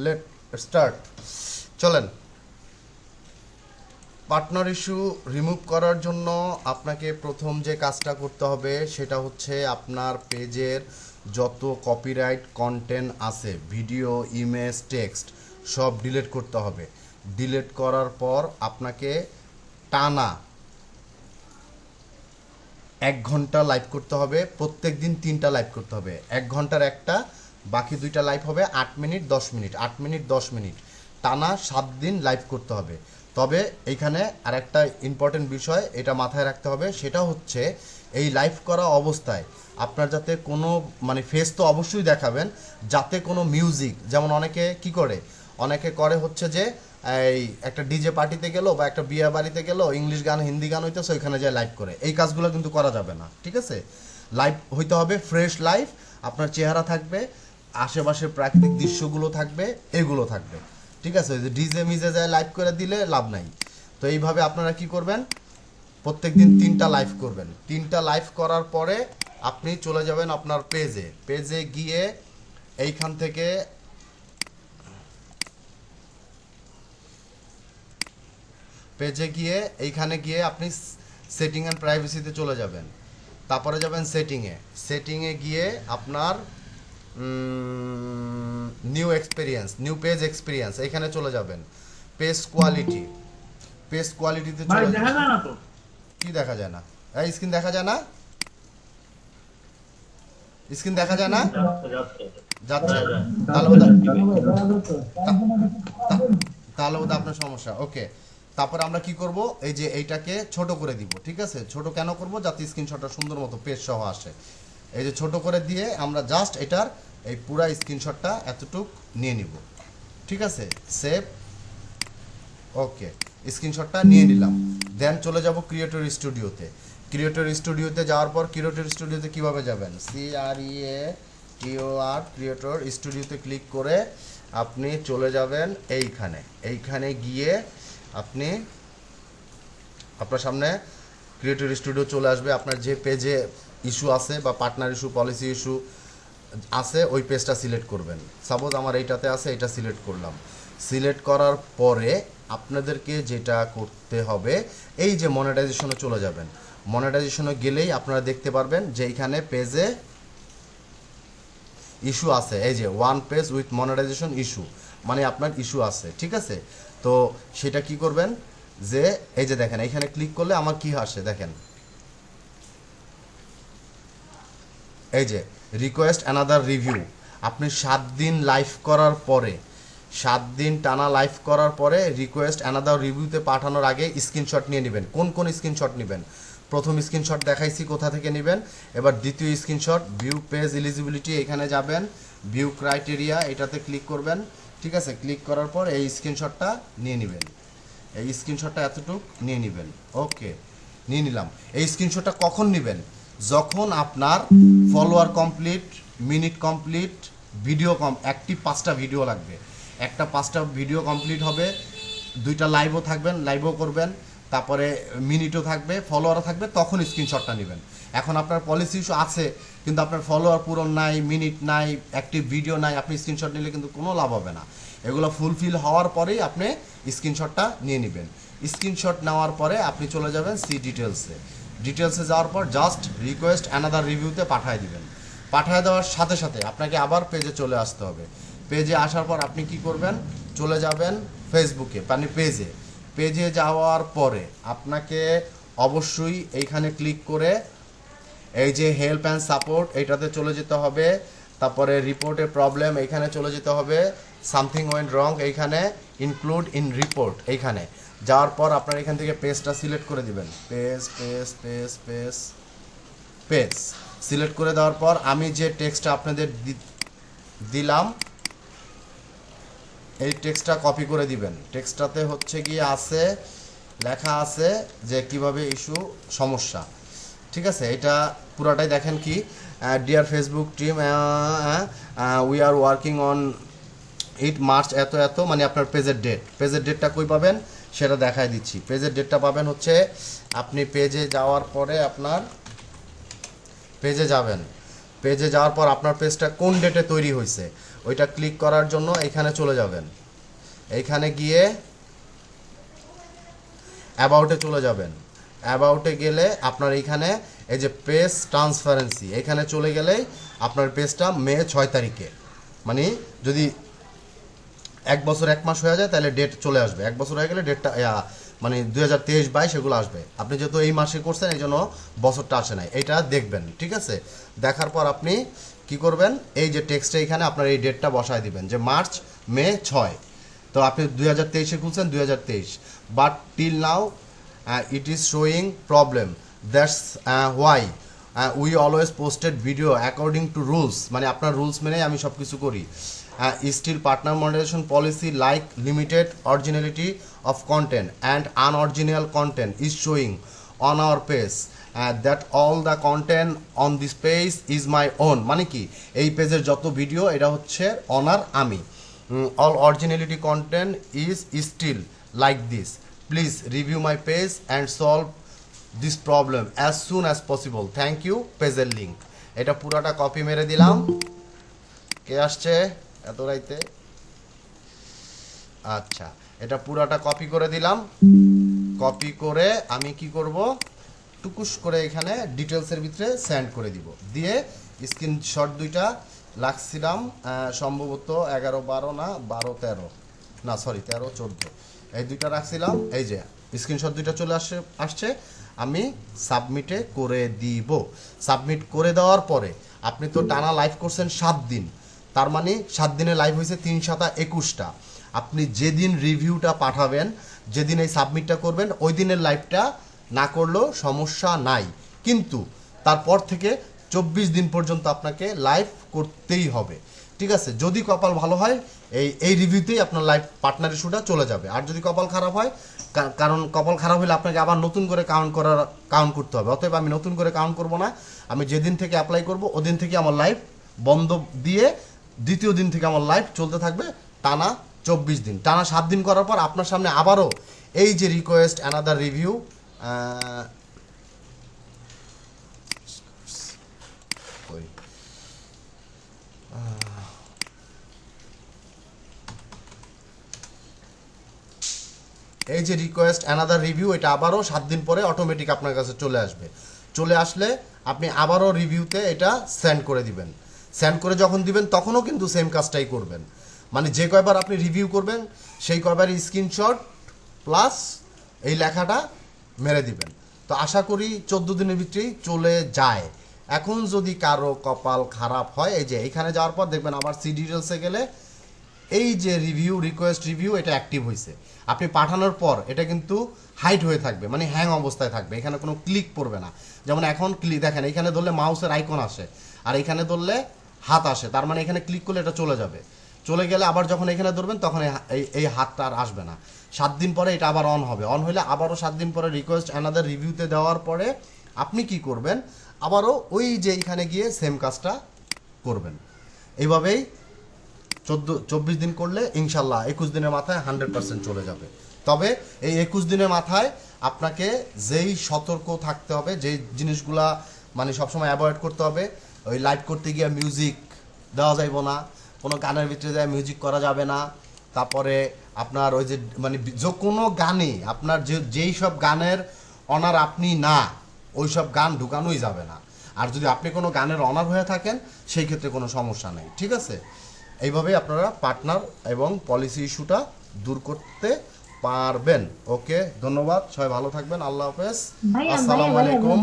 Let start. চলেন, partner issue remove করার জন্য আপনাকে প্রথম যে কাজটা করতে হবে সেটা হচ্ছে আপনার পেজের যত কপিরাইট কন্টেন্ট আছে, ভিডিও, ইমেজ, টেক্সট, সব ডিলিট করতে হবে। ডিলিট করার পর আপনাকে টানা 1 ঘন্টা লাইভ করতে হবে। প্রত্যেক দিন 3টা লাইভ করতে হবে। 1 ঘন্টার একটা, বাকি 2টা লাইভ হবে 8 মিনিট 10 মিনিট, 8 মিনিট 10 মিনিট, টানা 7 দিন লাইভ করতে হবে। তবে এইখানে আরেকটা ইম্পর্টেন্ট বিষয় এটা মাথায় রাখতে হবে, সেটা হচ্ছে এই লাইভ করা অবস্থায় আপনার যাতে কোনো ফেস তো অবশ্যই দেখাবেন, যাতে কোনো মিউজিক, যেমন অনেকে কি করে, অনেকে করে হচ্ছে যে এই একটা ডিজে পার্টিতে গেলো বা একটা বিয়ে বাড়িতে গেলো, ইংলিশ গান হিন্দি গান হইতেছে, ওইখানে যায় লাইভ করে। এই কাজগুলো কিন্তু করা যাবে না, ঠিক আছে? লাইভ হইতে হবে ফ্রেশ লাইভ, আপনার চেহারা থাকবে, আশেপাশের প্রাকৃতিক দৃশ্যগুলো থাকবে, এগুলো থাকবে, ঠিক আছে? ওই যে ডিজে মিজে যায় লাইভ করে দিলে লাভ নাই। তো এইভাবে আপনারা কি করবেন, প্রত্যেক দিন 3টা লাইভ করবেন। 3টা লাইভ করার পরে আপনি চলে যাবেন আপনার পেজে। পেজে গিয়ে এইখান থেকে এইখানে গিয়ে আপনি সেটিং অ্যান্ড প্রাইভেসিতে চলে যাবেন। তারপরে যাবেন সেটিংয়ে গিয়ে আপনার new experience, new page experience, এইখানে চলে যাবেন। পেজ কোয়ালিটিতে চলে দেখা যায় না তো। কি দেখা যায় না? এই স্ক্রিন দেখা যায় না? স্ক্রিন দেখা যায় না? যাচ্ছে। তাহলে তাহলে ওটা আপনার সমস্যা। ওকে, তারপরে আমরা কি করব, এই যে এইটাকে ছোট করে দিব, ঠিক আছে? ছোট কেন করব? যাতে স্ক্রিনশটটা সুন্দর মতো পেজ সহ আসে। এই যে ছোট করে দিয়ে আমরা জাস্ট এটার এই পুরা স্ক্রিনশটটা এতটুক নিয়ে নিব, ঠিক আছে? সেভ। ওকে, স্ক্রিনশটটা নিয়ে নিলাম। দেন চলে যাব ক্রিয়েটর স্টুডিওতে যাওয়ার পর ক্রিয়েটর স্টুডিওতে কিভাবে যাবেন? CREATOR ক্রিয়েটর স্টুডিওতে ক্লিক করে আপনি চলে যাবেন এইখানে গিয়ে আপনি, আপনার সামনে ক্রিয়েটর স্টুডিও চলে আসবে। আপনার যে পেজে ইস্যু আছে বা পার্টনার ইস্যু, পলিসি ইস্যু আছে, ওই পেজটা সিলেক্ট করবেন। সাপোজ আমার এইটাতে আছে, এটা সিলেক্ট করলাম। সিলেক্ট করার পরে আপনাদেরকে যেটা করতে হবে, এই যে মনিটাইজেশনে চলে যাবেন। মনিটাইজেশনে গেলেই আপনারা দেখতে পারবেন যে এইখানে পেজে ইস্যু আছে, এই যে one page with monetization issue, মানে আপনার ইস্যু আছে, ঠিক আছে? তো সেটা কি করবেন, যে এই যে দেখেন এইখানে ক্লিক করলে আমার কি আসে দেখেন, এই যে রিকোয়েস্ট অ্যানাদার রিভিউ। আপনি 7 দিন লাইভ করার পরে, 7 দিন টানা লাইভ করার পরে রিকোয়েস্ট অ্যানাদার রিভিউতে পাঠানোর আগে স্ক্রিনশট নিয়ে নেবেন। কোন স্ক্রিনশট নেবেন? প্রথম স্ক্রিনশট দেখাইছি কোথা থেকে নেবেন। এবার দ্বিতীয় স্ক্রিনশট, ভিউ পেজ এলিজিবিলিটি, এখানে যাবেন, ভিউ ক্রাইটেরিয়া, এটাতে ক্লিক করবেন, ঠিক আছে? ক্লিক করার পর এই স্ক্রিনশটটা নিয়ে নেবেন। এই স্ক্রিনশটটা এতটুক নিয়ে নেবেন। ওকে, নিয়ে নিলাম। এই স্ক্রিনশটটা কখন নেবেন? যখন আপনার follower complete, minute complete, video active 5টা ভিডিও লাগবে। একটা 5টা ভিডিও কমপ্লিট হবে, 2টা লাইভও থাকবেন, লাইভও করবেন, তারপরে মিনিটও থাকবে, ফলোয়ারও থাকবে, তখন স্ক্রিনশটটা নেবেন। এখন আপনার পলিসি ইস্যু আছে কিন্তু আপনার ফলোয়ার পূরণ নাই, মিনিট নাই, অ্যাক্টিভ ভিডিও নাই, আপনি স্ক্রিনশট নিলে কিন্তু কোনো লাভ হবে না। এগুলো ফুলফিল হওয়ার পরেই আপনি স্ক্রিনশটটা নিয়ে নেবেন। স্ক্রিনশট নেওয়ার পরে আপনি চলে যাবেন ডিটেলসে যাওয়ার পর জাস্ট রিকোয়েস্ট অ্যানাদার রিভিউতে পাঠিয়ে দিবেন। পাঠিয়ে দেওয়ার সাথে সাথে আপনাকে আবার পেজে চলে আসতে হবে। পেজে আসার পর আপনি কি করবেন, চলে যাবেন ফেসবুকে, পেজে যাওয়ার পরে আপনাকে অবশ্যই এইখানে ক্লিক করে এই যে হেল্প অ্যান্ড সাপোর্ট, এইটাতে চলে যেতে হবে। তারপরে রিপোর্টে প্রবলেম, এইখানে চলে যেতে হবে। সামথিং ওয়েন্ট রং, এইখানে ইনক্লুড ইন রিপোর্ট, এইখানে যাওয়ার পর আপনার এখান থেকে পেজটা সিলেক্ট করে দিবেন। পেজ সিলেক্ট করে দেওয়ার পর আমি যে টেক্সটটা আপনাদের দিলাম, এই টেক্সটটা কপি করে দিবেন। টেক্সটটাতে হচ্ছে গিয়ে লেখা আছে যে কিভাবে ইস্যু সমস্যা, ঠিক আছে? এটা পুরাটাই দেখেন কি, dear Facebook team, we are working on it March এত, মানে আপনার পেজের ডেটটা কই পাবেন সেটা দেখাই দিচ্ছি। পেজের ডেটটা পাবেন হচ্ছে, আপনি পেজে যাওয়ার পরে আপনার পেজে যাবেন। পেজে যাওয়ার পর আপনার পেজটা কোন ডেটে তৈরি হয়েছে, ওইটা ক্লিক করার জন্য এখানে চলে যাবেন, এইখানে গিয়ে অ্যাবাউটে চলে যাবেন। অ্যাবাউটে গেলে আপনার এইখানে এই যে পেজ ট্রান্সপারেন্সি, এখানে চলে গেলেই আপনার পেজটা মে 6 তারিখে, মানে যদি 1 বছর 1 মাস হয়ে যায় তাহলে ডেট চলে আসবে, 1 বছর হয়ে গেলে ডেটটা মানে 2023-22 এগুলো আসবে। আপনি যেহেতু এই মাসে করছেন এই জন্য বছরটা আসে নাই, এটা দেখবেন, ঠিক আছে। দেখার পর আপনি কি করবেন, এই যে টেক্সটে এখানে আপনার এই ডেটটা বসায় দিবেন যে মার্চ মে 6। তো আপনি 2023-এ খুলছেন 2023, but till now it is showing problem, that's why we always posted video according to rules, মানে আপনার রুলস মেনে আমি সব কিছু করি। Still partner monetization policy like limited originality of content and unoriginal content is showing on our page, that all the content on this page is my own, মানে কি এই পেজের যত ভিডিও এটা হচ্ছে অনার আমি। All originality content is still like this, please review my page and solve this problem as soon as possible, thank you, পেজের link. এটা পুরাটা কপি মেরে দিলাম। কে আসছে এত রাইতে? আচ্ছা, এটা পুরাটা কপি করে দিলাম। কপি করে আমি কি করব, টুকুস করে এখানে ডিটেলসের ভিতরে সেন্ড করে দিব, দিয়ে স্ক্রিনশট দুইটা লাগছিলাম সম্ভবত 11-12 না 12-13 না সরি 13-14, এই দুইটা রাখছিলাম। এই যে স্ক্রিনশট দুইটা চলে আসছে, আমি সাবমিটে করে দিব। সাবমিট করে দেওয়ার পরে আপনি তো টানা লাইভ করছেন 7 দিন, তার মানে 7 দিনে লাইভ হয়েছে 3-7-21টা। আপনি যেদিন রিভিউটা পাঠাবেন, যেদিন এই সাবমিটটা করবেন, ওই দিনের লাইভটা না করলেও সমস্যা নাই, কিন্তু তারপর থেকে 24 দিন পর্যন্ত আপনাকে লাইভ করতেই হবে, ঠিক আছে। যদি কপাল ভালো হয় এই রিভিউতেই আপনার লাইভ পার্টনার ইস্যুটা চলে যাবে। আর যদি কপাল খারাপ হয়, কারণ কপাল খারাপ হলে আপনাকে আবার নতুন করে কাউন্ট করতে হবে। অতএব আমি নতুন করে কাউন্ট করব না, আমি যেদিন থেকে অ্যাপ্লাই করব ওদিন থেকে আমার লাইভ বন্ধ দিয়ে দ্বিতীয় দিন থেকে আমার লাইভ চলতে থাকবে টানা 24 দিন। টানা 7 দিন করার পর আপনার সামনে আবারও এই যে রিকোয়েস্ট অ্যানাদার রিভিউ, এই যে রিকোয়েস্ট অ্যানাদার রিভিউ, এটা আবারও 7 দিন পরে অটোমেটিক আপনার কাছে চলে আসবে। চলে আসলে আপনি আবারও রিভিউতে এটা সেন্ড করে দিবেন। সেন্ড করে যখন দিবেন তখনও কিন্তু সেম কাজটাই করবেন, মানে যে কয়বার আপনি রিভিউ করবেন সেই কয়বারই স্ক্রিনশট প্লাস এই লেখাটা মেরে দিবেন। তো আশা করি 14 দিনের ভিতরেই চলে যায়। এখন যদি কারো কপাল খারাপ হয়, এই যে এখানে যাওয়ার পর দেখবেন আবার সি ডিটেলসে গেলে এই যে রিভিউ রিকোয়েস্ট রিভিউ এটা অ্যাক্টিভ হয়েছে। আপনি পাঠানোর পর এটা কিন্তু হাইড হয়ে থাকবে, মানে হ্যাং অবস্থায় থাকবে, এখানে কোনো ক্লিক পড়বে না। যেমন এখন ক্লিক দেখেন, এখানে ধরলে মাউসের আইকন আসে আর এখানে ধরলে হাত আসে, তার মানে এখানে ক্লিক করলে এটা চলে যাবে। চলে গেলে আবার যখন এখানে ধরবেন তখন এই হাতটা আর আসবে না। 7 দিন পরে এটা আবার অন হবে, অন হলে আবারও 7 দিন পরে রিকোয়েস্ট অ্যানাদার রিভিউতে দেওয়ার পরে আপনি কি করবেন, আবারও ওই যে এইখানে গিয়ে সেম কাজটা করবেন। এইভাবেই 24 দিন করলে ইনশাল্লাহ 21 দিনের মাথায় 100% চলে যাবে। তবে এই 21 দিনের মাথায় আপনাকে যেই সতর্ক থাকতে হবে, যেই জিনিসগুলা মানে সবসময় অ্যাভয়েড করতে হবে, ওই লাইভ করতে গিয়ে মিউজিক দেওয়া যাইব না, কোনো গানের ভিতরে যায় মিউজিক করা যাবে না। তারপরে আপনার ওই যে মানে যে কোনো গানে আপনার যেই সব গানের অনার আপনি না, ওই সব গান ঢুকানোই যাবে না। আর যদি আপনি কোনো গানের অনার হয়ে থাকেন সেই ক্ষেত্রে কোনো সমস্যা নেই, ঠিক আছে। এইভাবেই আপনারা পার্টনার এবং পলিসি ইস্যুটা দূর করতে পারবেন। ওকে, ধন্যবাদ, সবাই ভালো থাকবেন, আল্লাহ হাফেজ, আসসালামু আলাইকুম।